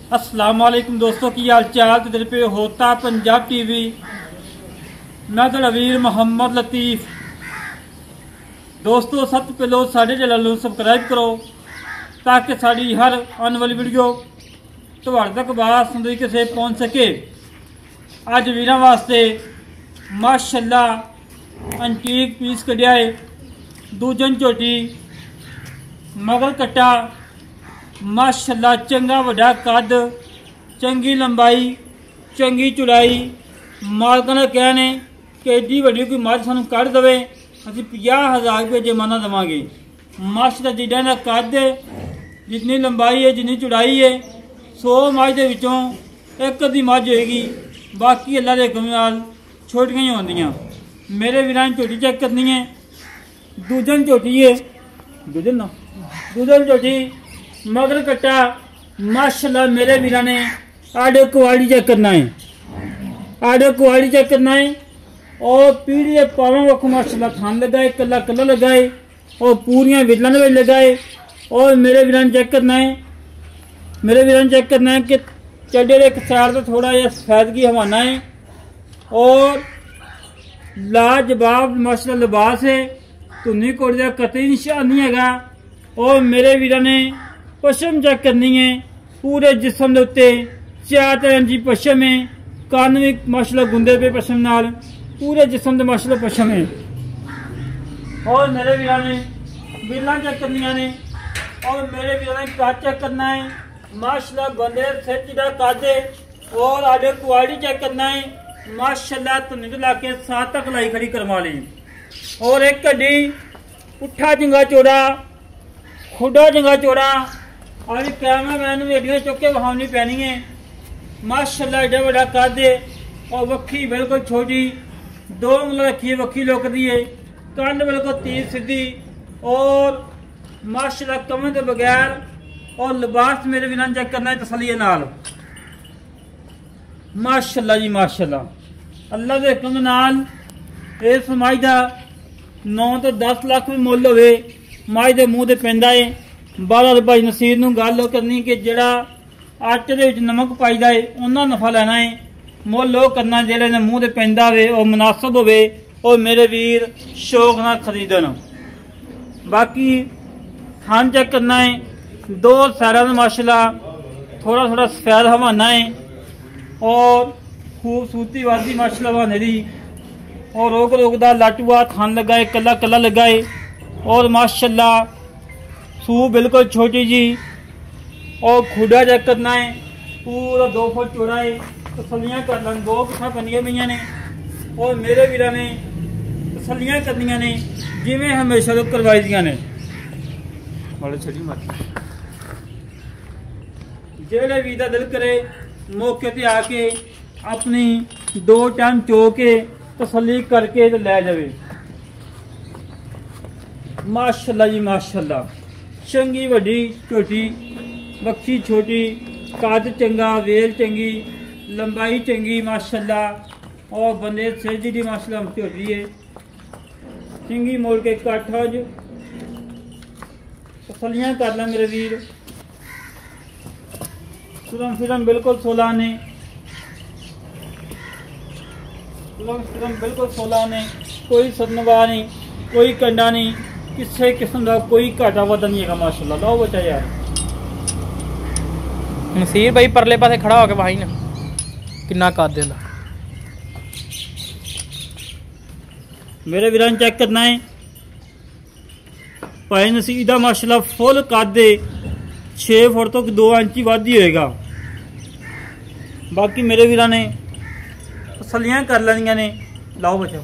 अस्सलाम वालेकुम दोस्तों, की हाल चाल। तो दिल पे होता पंजाब टीवी। मैं तो वीर मोहम्मद लतीफ। दोस्तों सब पहलो साढ़े चैनल सबसक्राइब करो ताकि साड़ी हर आने वाली वीडियो ਤੁਹਾਡੇ तक बात सुन किसे पहुँच सके। अज वीर वास्ते माशाल्लाह अंटीक पीस कढ़िया है। दूजन झोटी मगल कट्टा माशाल्लाह चंगा वड्डा कद, चंगी लंबाई, चंगी चौड़ाई। मालकां दा कहना है कि एडी वड्डी कोई मझ सानूं कढ़ देवे असीं 50,000 रुपये जुर्माना देवांगे। माशाल्लाह जिड्डा दा कद है, जितनी लंबाई है, जितनी चौड़ाई है, 100 मझ दे विचों एक अद्धी मझ होएगी, बाकी अल्लाह दे हुक्म नाल छोटियां ही होंदियां। मेरे वीरां झोटी चेक करनी है। दूजन झोटी है, दूजन झोटी मगर कट्टा माशाल्लाह। मेरे वीरा ने आडियो क्वालिटी चेक करना है, आडियो क्वालिटी चेक करना है। और पीढ़ी के पावा वक्र माशाल्लाह थान लगाए, कला कला लगाए और पूरियां विदलन में लगाए। और मेरे वीरा ने चेक करना है, मेरे वीरा ने चेक करना है कि चढ़े एक साइड तो थोड़ा जहा सफेदगी हवाना है और लाजवाब माशाल्लाह लिबास है। धुनी कोड़ी का कतई निशान नहीं है। और मेरे वीरा ने पशम चेक करनी है। पूरे जिसम के उत्ते 4 इंची पशम है। कान भी माशाल्लाह गुंदे पे पशम नाल, पूरे जिसम के माशाल्लाह पशम है। और मेरे वीरा ने बिल्ला चेक करनी ने। और मेरे वीरा ने कद चेक करना है माशाल्लाह। बंदे सिर जिहड़ा कद है। और आडे क्वालिटी चेक करना है माशाल्लाह। धुनी तो लाके 7 तक लाई खड़ी करवा ली। और एक कड्डी पुट्ठा जंगा चौड़ा, खुडा जंगा चौड़ा। और कैमरा मैन वीडियो चुक के विखानी पैनी है। माशाल्लाह एडा बड़ा कद है और वक्खी बिल्कुल छोटी, 2 उंगल रखी है, वक्खी लुकदी है, कंड बिल्कुल तीर सीधी। और माशाल्लाह कमर के बगैर। और लिबास मेरे बिना चेक करना है तसल्ली नाल। माशाल्लाह जी माशाल्लाह। अल्लाह के हुक्म नाल इस मझ का 9 तो 10 लाख भी मुल होवे मझ के मूँह से पैंदा है। बाला भाई नसीर नूं गल करनी कि जिहड़ा आटे दे विच नमक पाईदा है उन्ना नफा लेना है। मुल वो करना जिहड़े ने मूँह से पैंदा होवे और मुनासिब होवे। और मेरे वीर शौक नाल खरीदन। बाकी थान चेक करना है। 2 सैरां में माशाल्लाह थोड़ा थोड़ा सफेद हवाना है और खूबसूरती वादी माशाल्लाह हवाने दी। और रोक रोकदा लाटूआ थान लगाए, कला कला लगाए। और माशाल्लाह सूह बिल्कुल छोटी जी। और खुडा चेक करना है पूरा 2 फुट चौड़ा है। तसलियां कर लन 2 पिछा पनिया पई ने। और मेरे वीरा ने तसलियां करनियां ने जिवें हमेशा तो करवाई दियां ने। जेड़े वीर दा दिल करे मौके ते आके अपनी 2 टाइम चो के तसली करके तो लै जावे। माशाल्लाह जी माशाल्लाह। चंगी वड्डी झोटी, बख्शी छोटी, कद चंगा, वेल चंगी, लंबाई चंगी माशाल्लाह। और बंदे सिर जी माशाल्लाह झोटी है। चंगी मोड़ के कट हो जो तसलियां कर ला मेरे वीर। सुरम सुरम बिल्कुल 16 ने, सुरम सुरम बिल्कुल 16 ने। कोई सदनवा नहीं, कोई कंडा नहीं, किसी किस्म का कोई घाटा वाधा नहीं है माशाल्लाह। लो बचा यार नसीर भाई परले पासे खड़ा होके भाई ना किन्ना कर देंदा। मेरे वीरां चेक करना है भाई नसीर दा माशाल्लाह फुल कद 6 फुट तो 2 इंच वाधी होएगा। बाकी मेरे वीरां ने तसलियां कर लैनियां ने। लाओ बचाओ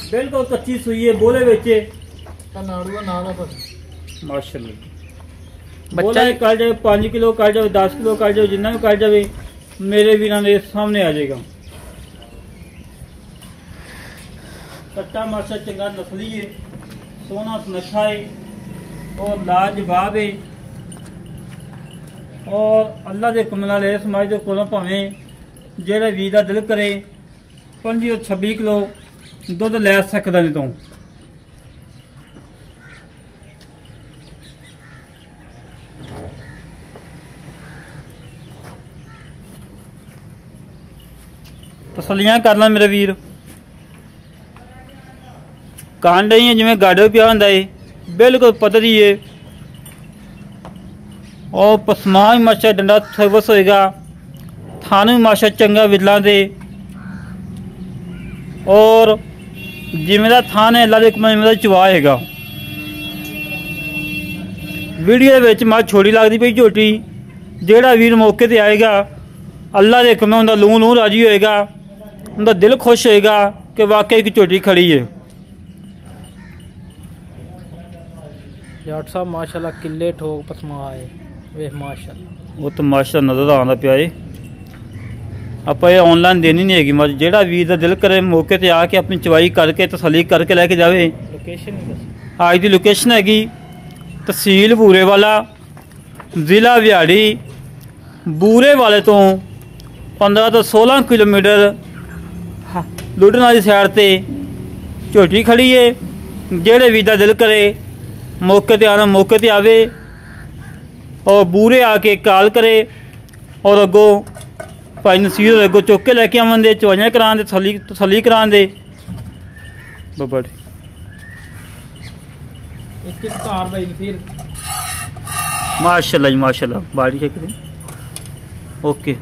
बिल्कुल कच्ची सुई है, बोले बेचे माशाल्लाह। बोला कल जाए 5 किलो कल जाए, 10 किलो कल जाए, जिन्ना भी कल जाए मेरे वीरां ने सामने आ जाएगा। कट्टा माशा चंगा नस्ली है, सोना सुनखा है और लाजवाब है। और अल्लाह के हुक्म नाल इस मझ दे कोलों भावें जेड़ा वीर दा दिल करे 25 और 26 किलो दुध लै सकदा ने। तो तसलियां कर ला मेरे वीर। कांड ही जिवें गाडो पिया हुंदा है, बिल्कुल पतली है और पसमा भी माशा डंडा सर्वस होएगा, थान भी माशा चंगा विरला दे और जिमें दा थान है अल्लाह दे हुक्म जिमें दा चवा हैगा। वीडियो विच मैं छोटी लगती पई झोटी, जेड़ा वीर मौके ते आएगा अल्लाह दे हुक्म उनदा लूं लूं राजी होएगा, उनदा दिल खुश होएगा कि वाकई एक झोटी खड़ी है। जाट साहब माशाल्लाह किले ठोक पसमा आए वे माशाल्लाह, वो तो माशाल्लाह नजर आंदा पिया है। ਆਪਾਂ ਇਹ ऑनलाइन देनी नहीं हैगी मत, जेड़ा वीर दा दिल करे मौके ते आके अपनी चवाई करके तसली करके लेके जावे। लोकेशन आज दी लोकेशन हैगी तहसील बूरे वाला, जिला बिहाड़ी। बूरे वाले तो 15 तो 16 किलोमीटर लुडन वाली साइड ते झोटी खड़ी है। जेड़े वीर दा दिल करे मौके ते आना मौके ते आवे और बूरे आके कॉल करे और अगों भाई नसीर अगों चुक के लैके आवन दे, चवाइयां करान दे, तसली करान दे। बड़ी माशाल्लाह जी माशाल्लाह, बाड़ी चेक करें। ओके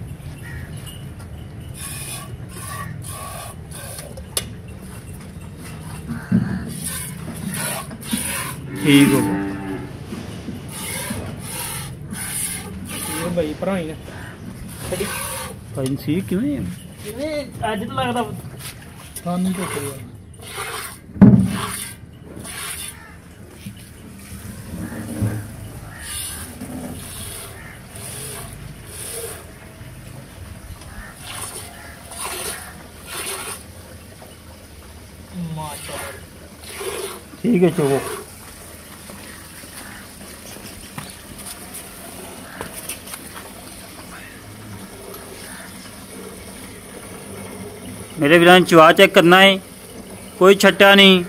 ठीक हो भाई भराई ने भाई नसीर किवें अज तो लगता थानी तो ठीक है चलो। मेरे वीरां चवा चेक करना है, कोई छट्टा नहीं,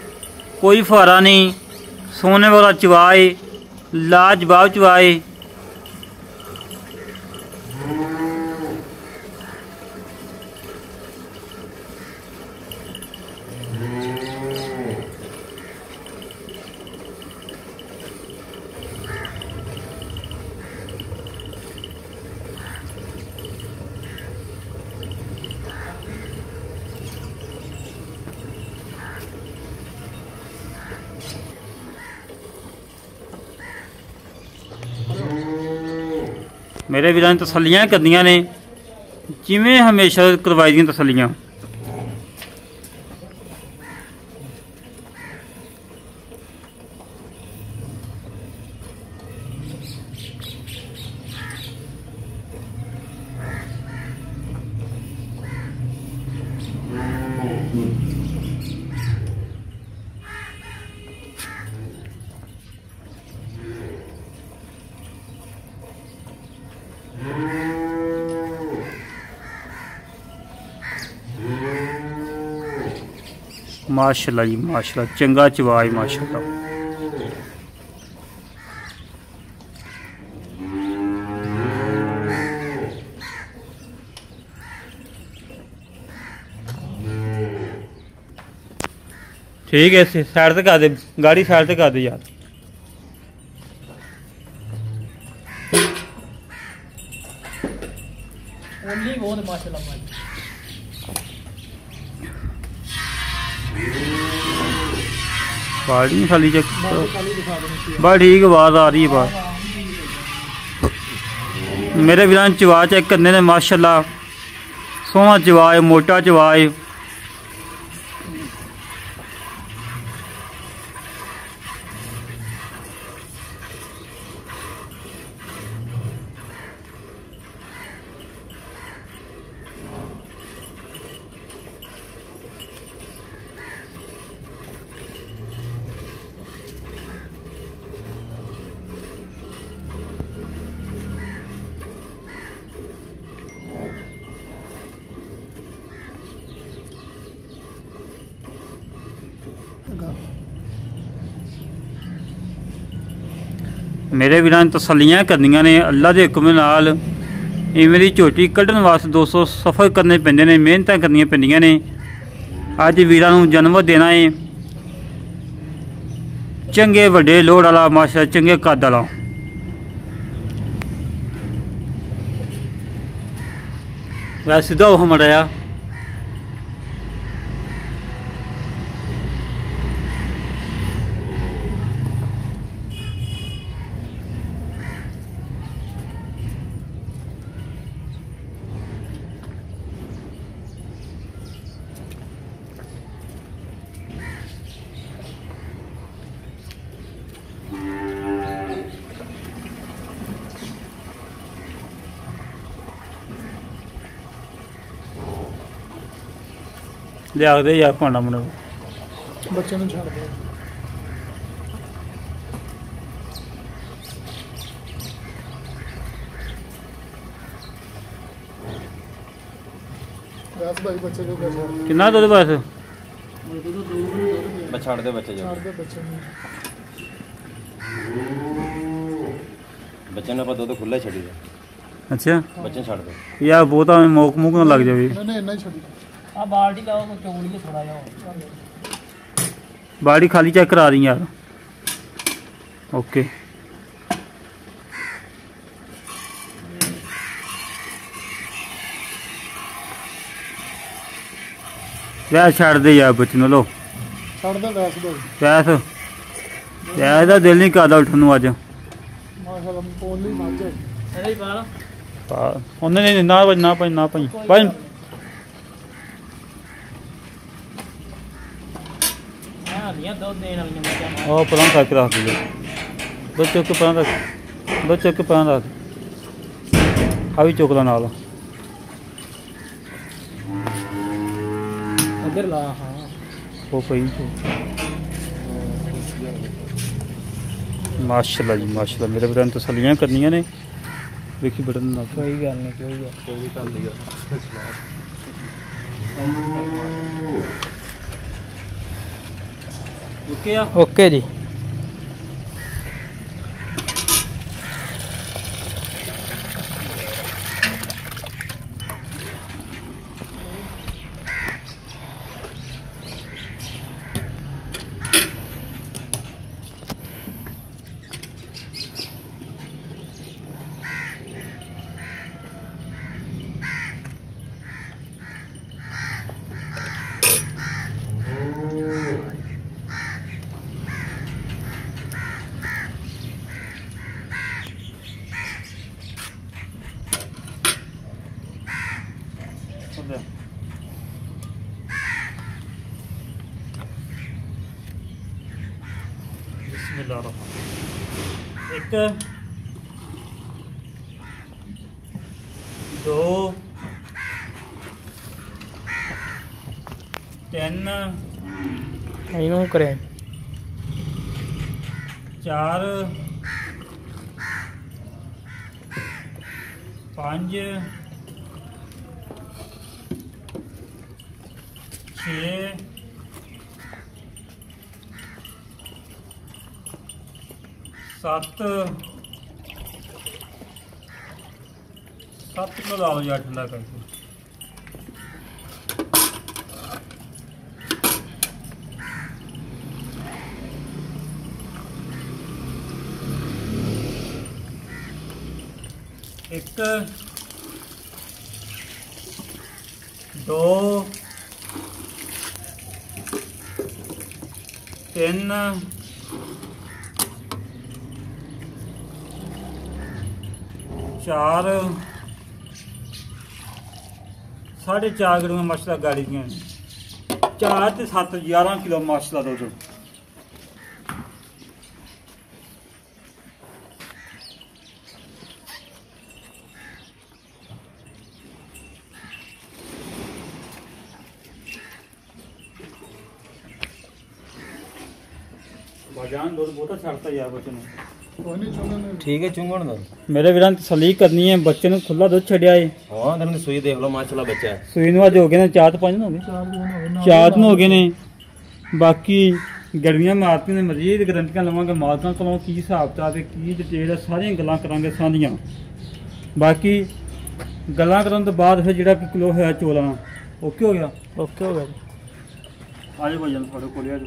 कोई फुहारा नहीं, सोने वाला चवा है, लाजवाब चवा है। मेरे वीरां ने तसलियां करनियां ने जिवें हमेशा करवाई दियां तसलियां। माशाल्लाह जी माशाल्लाह, चंगा चवाज माशाल्लाह। ठीक है साइड तक आ दे, गाड़ी साइड तक आ दे यार। बहुत माशाल्लाह बाड़ी खाली चेक बस ठीक, आवाज़ आ रही है बात। मेरे वीरां चवा चेक करने ने माशाल्लाह, सोहना चवा है, मोटा चवा है। मेरे वीरां तसलियां करनियां ने अल्लाह के हुक्म नाल। इवें दी झोटी कड्ढण वास्ते दोस्तों सफ़र करने पैंदे ने, मेहनतां करनियां पैंदियां ने। अज वीरां नूं जन्म देना है चंगे वड्डे लोड़ वाला माशा, चंगे कद वाला। वैसे सीधा वो मड़ाया लिया दे यार भांडा मुंडा बच्चे नूं छड्ड दे। बस भाई बच्चे जो कितना दुध बस छड़ दे बच्चे जो बच्चे ने पर दुध खुला छड़ी दे। अच्छा बच्चे छड़ दे यार बहुता मोक मुक ना लग जाए। नहीं इन्ना ही छड्ड आ बाल्टी लाओ तो चौड़ी थोड़ा जा बाड़ी खाली चेक करा दी यार। ओके वैस छड़ दे यार बच्चे लो छड्ड दे वैस दो वैस वैस का दिल नहीं करता उठन नूं अज। माशाल्लाह पोली मज है ही पाल उन्हें नहीं ना भाई ना भाई ना भाई भाई परां करके रख दिए दो चुक परां रख दो चुक परां रख आ भी चुकदा नाल इधर ला। हाँ वो पई माशाल्लाह जी माशाल्लाह मेरे बड़े तसलियां करनियां ने। देखी बटन ना कोई गल नहीं कोई गल नहीं ओके जी। एक दो तीन इनू करें 4 5 6 7 किलो ला लो यार ठंडा करके। एक दो तीन 4 4.5 किलो माशाल्लाह गाड़ी दियां 4 ते 7 11 किलो माशाल्लाह दुध। भाजान दूध बहुत छड़ता यार बच्चे ने ठीक है चुंगण दो मेरे वीरां तसली करनी है बच्चे ने खुला दुध छड़िया है। हां तेरे सुई देख लो माशाल्लाह बच्चा है सुई नु आज हो गए ने 4 तो 5 हो गए 4 हो गए ने। बाकी गड़ियां मारती ने मजीद गारंटियां लवांगे मालकां कोलों की हिसाब किताब की डिटेल है सारियां गल्लां करांगे सांझियां। बाकी ਗੱਲਾਂ ਕਰਨ ਤੋਂ ਬਾਅਦ ਫਿਰ ਜਿਹੜਾ ਕਿ ਕਿਲੋ ਹੋਇਆ ਚੋਲਾਂ ਓਕੇ ਹੋ ਗਿਆ। ਓਕੇ ਹੋ ਗਿਆ ਜੀ। ਆਜੋ ਭਾਈ ਜਾਨ ਤੁਹਾਡੇ ਕੋਲ ਆਜੋ।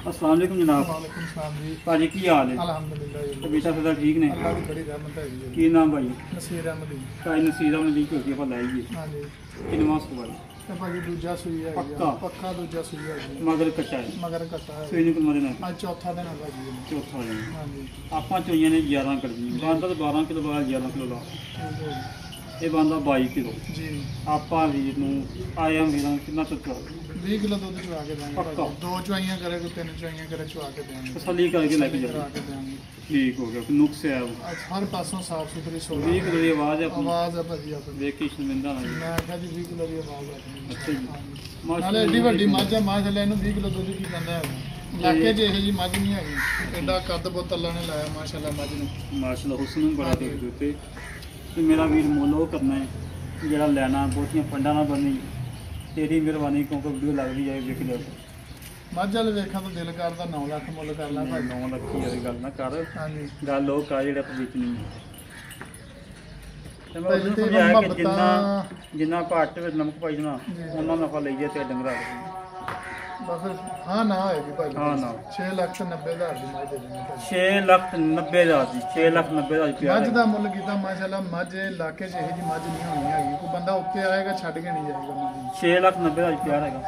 अस्सलाम वालेकुम जनाब। वालेकुम सलाम जी। भाजी की हाल है? अल्हम्दुलिल्लाह जी। तबीयत फिर ठीक ने? अल्लाह की बड़ी रहमत है जी। की नाम भाई? नसीर अहमद जी। भाई नसीर अहमद जी को ਆਪਾਂ ਲਾਈ ਜੀ। हाँ जी। ਕਿੰਨਵਾਂ ਸਵਾਲ? ਤੇ ਭਾਜੀ ਦੂਜਾ ਸੂਈ ਹੈ ਪੱਕਾ? ਪੱਕਾ ਦੂਜਾ ਸੂਈ ਹੈ ਜੀ। ਮਗਰ ਕੱਟਾ ਹੈ? ਮਗਰ ਕੱਟਾ ਹੈ। ਸੂਈ ਨੂੰ ਕਿੰਨਾ ਦੇਣਾ? ਅੱਜ ਚੌਥਾ ਦਿਨ ਹੈ ਭਾਜੀ। ਚੌਥਾ ਦਿਨ। हाँ जी। ਆਪਾਂ ਚੋਈਆਂ ਨੇ 11 ਕੱਢੀਆਂ। ਬੰਦਾ ਤਾਂ 12 ਕਿਲੋ ਬਾਅਦ 11 ਕਿਲੋ ਲਾ। ठीक है ਇਹ ਬੰਦਾ 22 ਕਿਲੋ। जी। ਆਪਾਂ ਵੀਰ ਨੂੰ ਆਇਆ ਵੀਰਾਂ ਕਿੰਨਾ ਚੱਕਾ 20 ਕਿਲੋ ਦੁੱਧ ਚੁਆ ਕੇ ਦੇਵਾਂਗੇ ਪੱਕਾ? ਭਾਜੀ। ਦੋ ਚੁਆਈਆਂ ਕਰੇ ਕੋਈ ਤਿੰਨ ਚੁਆਈਆਂ ਕਰੇ ਚੁਆ ਕੇ ਦੇਵਾਂਗੇ। ਤਸੱਲੀ ਕਰਕੇ ਲੈ ਕੇ ਕਰਾ ਜਾਓ। ਕੇ ਦੇਵਾਂਗੇ। ਠੀਕ ਹੋ ਗਿਆ ਕੋਈ ਨੁਕਸ ਹੈ? ਅੱਜ ਹਰ ਪਾਸੋਂ ਸਾਫ ਸੁਥਰੀ ਸੋਚ 20 ਕਿਲੋ ਦੀ ਆਵਾਜ਼ ਹੈ ਆਪਣੀ। ਆਵਾਜ਼ ਹੈ ਭਾਜੀ ਆਪਣੀ। ਵੇਖ ਕੇ ਸ਼ਰਮਿੰਦਾ ਨਾ ਜੀ। ਮੈਂ ਆਖਿਆ ਜੀ 20 ਕਿਲੋ ਦੀ ਆਵਾਜ਼ ਹੈ ਆਪਣੀ। ਅੱਛਾ ਜੀ। ਹਾਂਜੀ। ਨਾਲੇ ਐਡੀ ਵੱਡੀ ਮੱਝ ਆ ਮਾਸ਼ਾਅੱਲਾ ਇਹਨੂੰ 20 ਕਿਲੋ ਦੁੱਧ ਕੀ ਕਹਿੰਦਾ ਹੈ। ਇਲਾਕੇ 'ਚ ਇਹੋ ਜਿਹੀ ਮੱਝ ਨਹੀਂ ਹੈਗੀ। ਐਡਾ ਕੱਦ ਬੁੱਤ ਅੱਲਾ ਨੇ ਲਾਇਆ ਮਾਸ਼ਾਅੱਲਾ ਮੱਝ ਨੂੰ। ਮਾਸ਼ਾਅੱਲਾ ਹੁਸਨ ਨੂੰ ਬੜਾ ਦੇਖ ਦਿੱਤੇ ਤੇ ਮੇਰਾ ਵੀਰ ਮੁੱਲ ਉਹ ਕਰਨਾ ਹੈ ਜਿਹੜਾ ਲੈਣਾ ਬਹੁਤੀਆਂ ਫੰਡਾਂ ਨਾ ਬਣੀ। ਤੇਰੀ ਮਿਹਰਬਾਨੀ ਕਿਉਂਕਿ ਵੀਡੀਓ ਲੱਗਦੀ ਜਾਏ ਵੇਖ ਲਿਓ। ਮੱਝ ਵਾਲੇ ਵੇਖਾਂ ਤਾਂ ਦਿਲ ਕਰਦਾ 9 ਲੱਖ ਮੁੱਲ ਕਰ ਲਾ ਭਾਈ। 9 ਲੱਖ ਦੀ ਗੱਲ ਨਾ ਕਰ। ਹਾਂਜੀ। ਗੱਲ ਉਹ ਕਾ ਜਿਹੜਾ ਵੇਚਣੀ ਹੈ। ਤੇ ਮੈਂ ਪਹਿਲੀ ਉਹਨੂੰ ਤੇ ਸਮਝਾਇਆ ਕਿ ਮੁਹੱਬਤਾਂ- ਜਿੰਨਾ ਘੱਟ ਵਿੱਚ ਨਮਕ ਪਾਈ ਦੇਣਾ ਜੀ। ਉਹਨਾਂ ਨਫਾ ਲਈ ਜੇ ਤੇ ਡੰਗਰਾ ਬਸ ਹਾਂ ਨਾ ਹੋਏਗੀ ਭਾਈ। ਹਾਂ ਨਾ। 6 ਲੱਖ ਤੇ 90 ਹਜ਼ਾਰ ਦੀ ਮੱਝ ਦੇ ਦੇਣੀ ਭਾਈ। 6,90,000 ਦੀ 6,90,000 ਮੱਝ ਪਿਆ ਦਾ ਮੁੱਲ ਕੀਤਾ ਮਾਸ਼ਾਅੱਲਾ। ਮੱਝ ਇਲਾਕੇ 'ਚ ਇਹੋ ਜਿਹੀ ਮੱਝ ਨਹੀਂ ਹੋਣੀ ਹੈਗੀ। ਕੋਈ ਬੰਦਾ ਉੱਤੇ ਆਏਗਾ ਛੱਡ ਕੇ ਨਹੀਂ ਜਾਏਗਾ ਮੱਝ ਨੂੰ। 6,90,000 ਪਿਆ ਹੈਗਾ।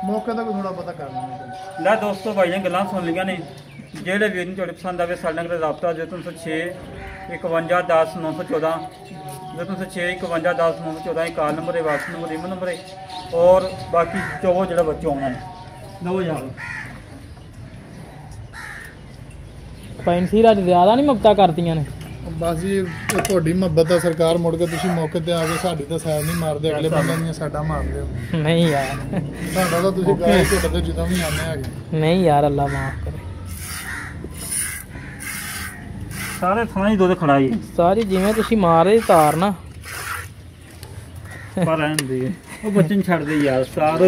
ਮੌਕੇ ਦਾ ਕੋਈ ਥੋੜਾ ਪਤਾ ਕਰ ਲਾਂਗੇ ਭਾਈ। ਲੈ ਦੋਸਤੋ ਭਾਈ ਨੇ ਗੱਲਾਂ ਸੁਣ ਲਈਆਂ ਨੇ। ਜਿਹੜੇ ਵੀਰ ਨੂੰ ਤੁਹਾਡੇ ਪਸੰਦ ਆਵੇ ਸਾਡੇ ਨਾਲ ਰਾਬਤਾ ਜੋ 306 51 10 914 जो 306 51 10 914 एक कॉल नंबर है व्हाट्सएप नंबर ईमेल नंबर है और बाकी चो जो बच्चे आना है लो यार ਪੈਂਸੀਰ ਅੱਜ ਜ਼ਿਆਦਾ ਨਹੀਂ ਮੁਕਤਾ ਕਰਦੀਆਂ ਨੇ। ਬਸ ਜੀ ਇਹ ਤੁਹਾਡੀ ਮੁਹੱਬਤ ਆ ਸਰਕਾਰ। ਮੁੜ ਕੇ ਤੁਸੀਂ ਮੌਕੇ ਤੇ ਆ ਕੇ ਸਾਡੀ ਤਾਂ ਸਾਈਡ ਨਹੀਂ ਮਾਰਦੇ। ਅਗਲੇ ਬੰਦੇ ਦੀਆਂ ਸਾਡਾ ਮਾਰਦੇ ਹੋ। ਨਹੀਂ ਯਾਰ ਸਾਡਾ ਤਾਂ ਤੁਸੀਂ ਗਾਇ ਢਿੱਡ ਤੇ ਜਦੋਂ ਵੀ ਆਉਂਦੇ ਹੈਗੇ। ਨਹੀਂ ਯਾਰ ਅੱਲਾ ਮਾਫ ਕਰੇ। सारे थाना ही दुध खड़ा ही ਸਾਰੀ ਜਿਵੇਂ ਤੁਸੀਂ ਮਾਰ ਰਹੇ ਤਾਰ ਨਾ पर रहन दे वो बच्चे छड़ दे यार सार